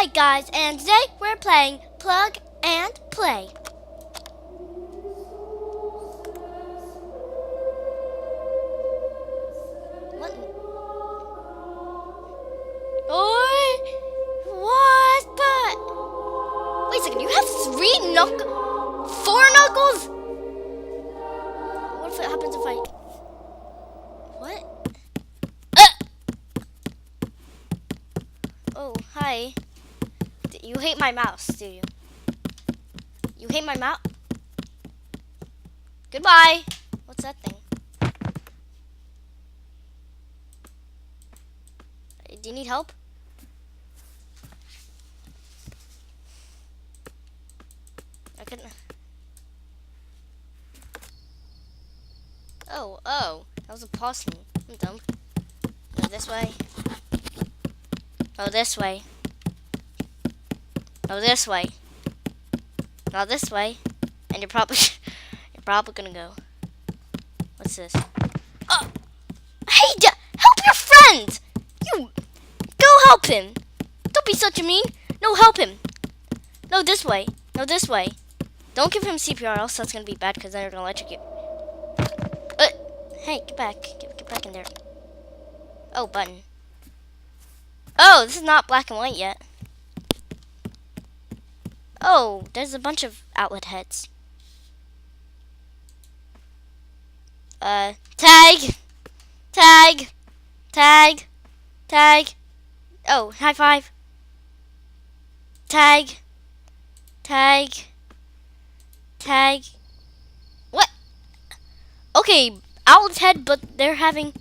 Hi guys, and today we're playing Plug and Play. What? What? But wait a second, you have four knuckles? What if it happens if I? What? Oh, hi. You hate my mouse, do you? You hate my mouse? Goodbye. What's that thing? Do you need help? I couldn't. Oh, that was a possum. I'm dumb. Go this way. Go this way. Go this way. Now this way. And you're probably gonna go. What's this? Oh, hey, help your friend! You go help him. Don't be such a mean. No, help him. No, this way. No, this way. Don't give him CPR, else that's gonna be bad because then they're gonna electrocute. Hey, get back. Get back in there. Oh, button. Oh, this is not black and white yet. Oh, there's a bunch of outlet heads. Tag. Oh, high five. Tag. What? Okay, outlet head, but they're having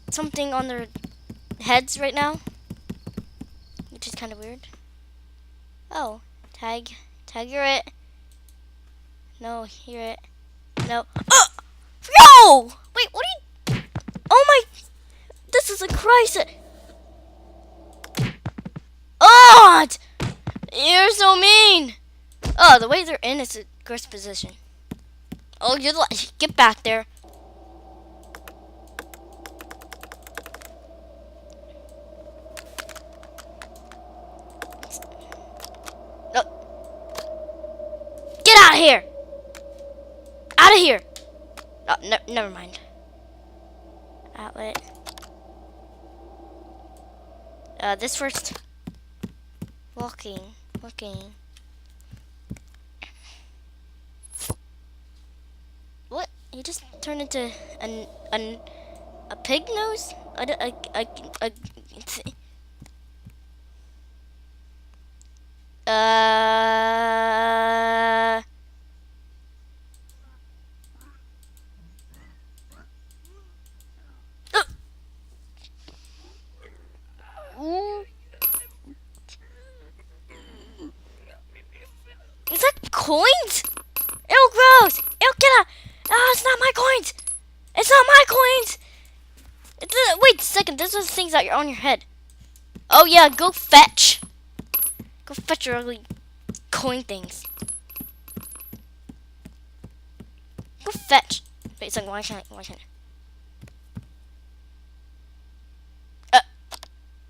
something on their heads right now, which is kind of weird. Oh, tag, you're it. No, you're it. No. No! Wait, what are you? Oh my! This is a crisis. Oh, you're so mean. Oh, the way they're in is a gross position. Oh, you're get back there. No. Get out of here. Out of here. Oh, no, never mind. Outlet. This first. Walking. What? He just turned into a pig nose? Is that coins? Ew, gross! Ew, get out! Oh, it's not my coins! It's not my coins! Wait a second, those are the things that are on your head. Oh yeah, go fetch. Go fetch your ugly coin things. Go fetch. Wait a second, why can't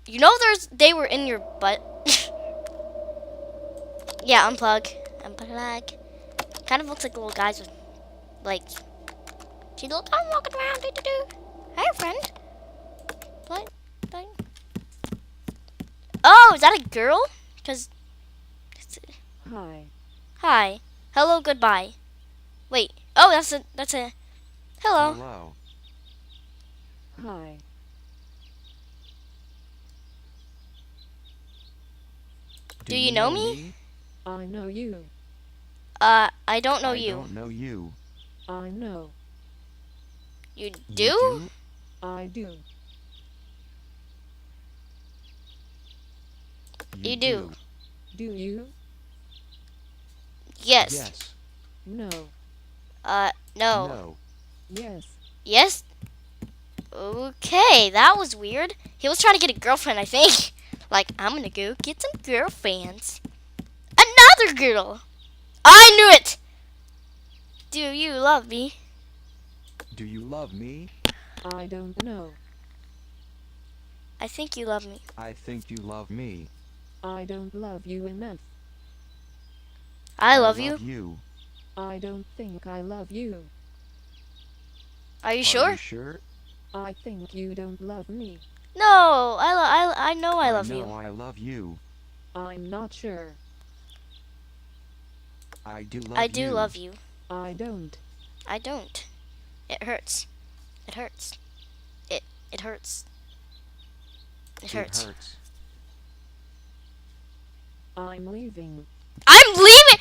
you know they were in your butt? Yeah, unplug. Kind of looks like little guys with legs. See, look, I'm walking around. Hey, friend. What? Oh, is that a girl? Cause. Hi. Hello. Goodbye. Wait. Oh, that's a. Hello. Hello. Hi. Do you know me? I know you. I don't know you. I don't know you. I know. You do? I do. You do. Do you? Yes. Yes. No. No. No. Yes. Yes? Okay, that was weird. He was trying to get a girlfriend, I think. Like, I'm gonna go get some girlfriends. Another girl! I knew it! Do you love me? Do you love me? I don't know. I think you love me. I think you love me. I don't love you enough. I I love love you. you. I don't think I love you. Are you Are you sure? sure? I think you don't love me. No, I know I I love know you. I love you. I'm not sure. I do I love do you. love you. I don't. I don't. It hurts. It hurts. It it hurts. It It hurts. hurts. I'm leaving. I'm leaving.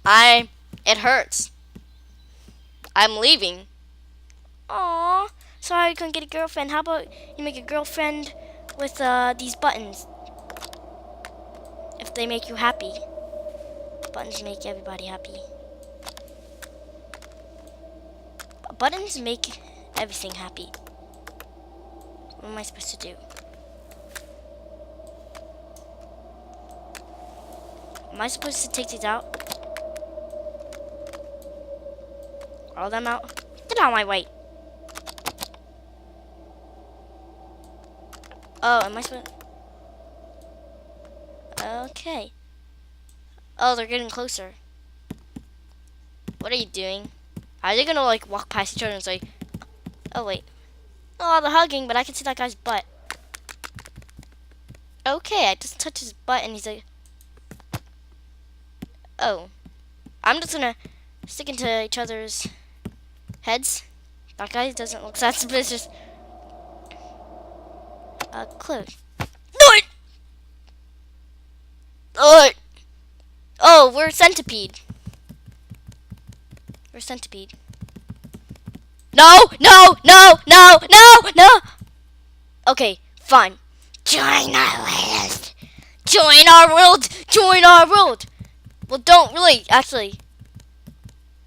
I. It hurts. I'm leaving. Aw. Sorry I couldn't get a girlfriend. How about you make a girlfriend with these buttons? If they make you happy. Buttons make everybody happy. Buttons make everything happy. What am I supposed to do? Am I supposed to take these out? All them out? Get out of my way. Oh, am I supposed? Okay. Oh, they're getting closer. What are you doing? Are they gonna like walk past each other and say, oh wait. Oh, they're hugging, but I can see that guy's butt. Okay, I just touched his butt and he's like, oh. I'm just gonna stick into each other's heads. That guy doesn't look suspicious. Close. No! Oh! Oh, we're centipede. We're centipede. No! No! No! No! No! No! Okay, fine. Join our Weidest. Join our world. Join our world. Well, don't really, actually.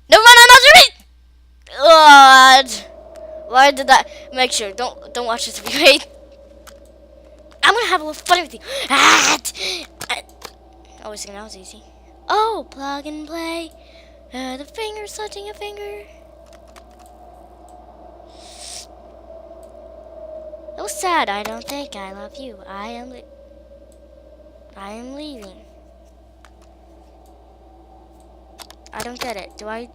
Never mind, I'm not doing it. God. Why did that? Make sure. Don't watch this video. Wait. I'm gonna have a little fun with you. Oh, was thinking that was easy. Oh, plug and play. The finger touching a finger. Oh, sad. I don't think I love you. I am leaving. I don't get it. Do I?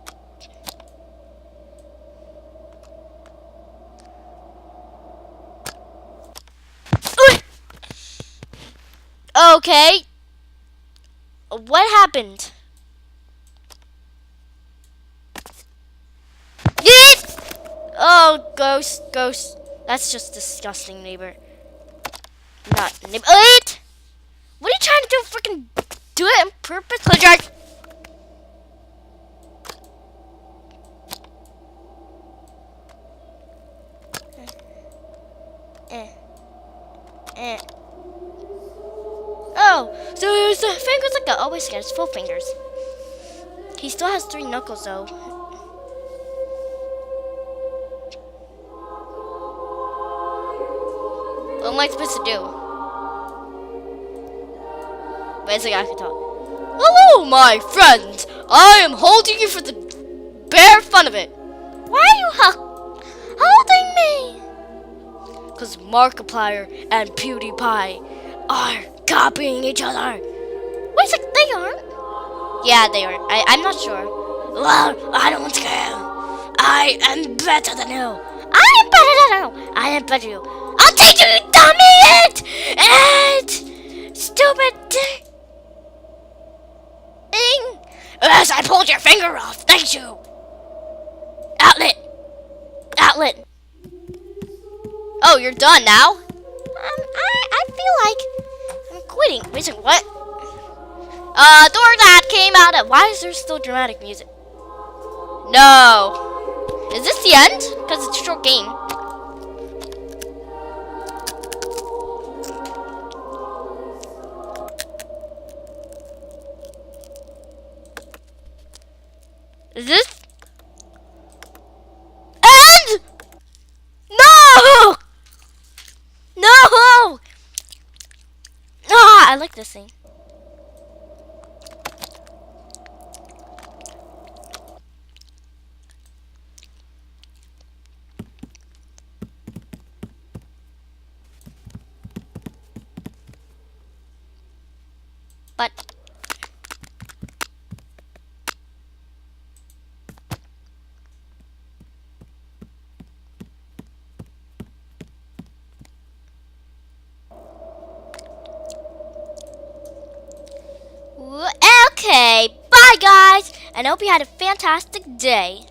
Okay. What happened? Yeet! Oh, ghost, ghost. That's just disgusting, neighbor. Not neighbor. Wait! What are you trying to do? Freaking do it on purpose? Click. Eh. Eh. Oh, so his fingers like always gets full fingers. He still has 3 knuckles though. What am I supposed to do? Wait a second, I can talk. Hello, my friends. I am holding you for the bare fun of it. Why are you holding me? Because Markiplier and PewDiePie are copying each other. Wait a second, they aren't. Yeah, they are. I'm not sure. Well, I don't care. I am better than you. I am better than you. I am better than you. I'll take you, you dummy! And stupid thing. Yes, I pulled your finger off. Thank you. Outlet. Outlet. Oh, you're done now? I feel like I'm quitting. Wait a second, what? Door that came out of. Why is there still dramatic music? No. Is this the end? Because it's a short game. Is this end? No! No! Ah, I like this thing. But okay, bye guys, and I hope you had a fantastic day.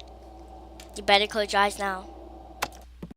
You better close your eyes now.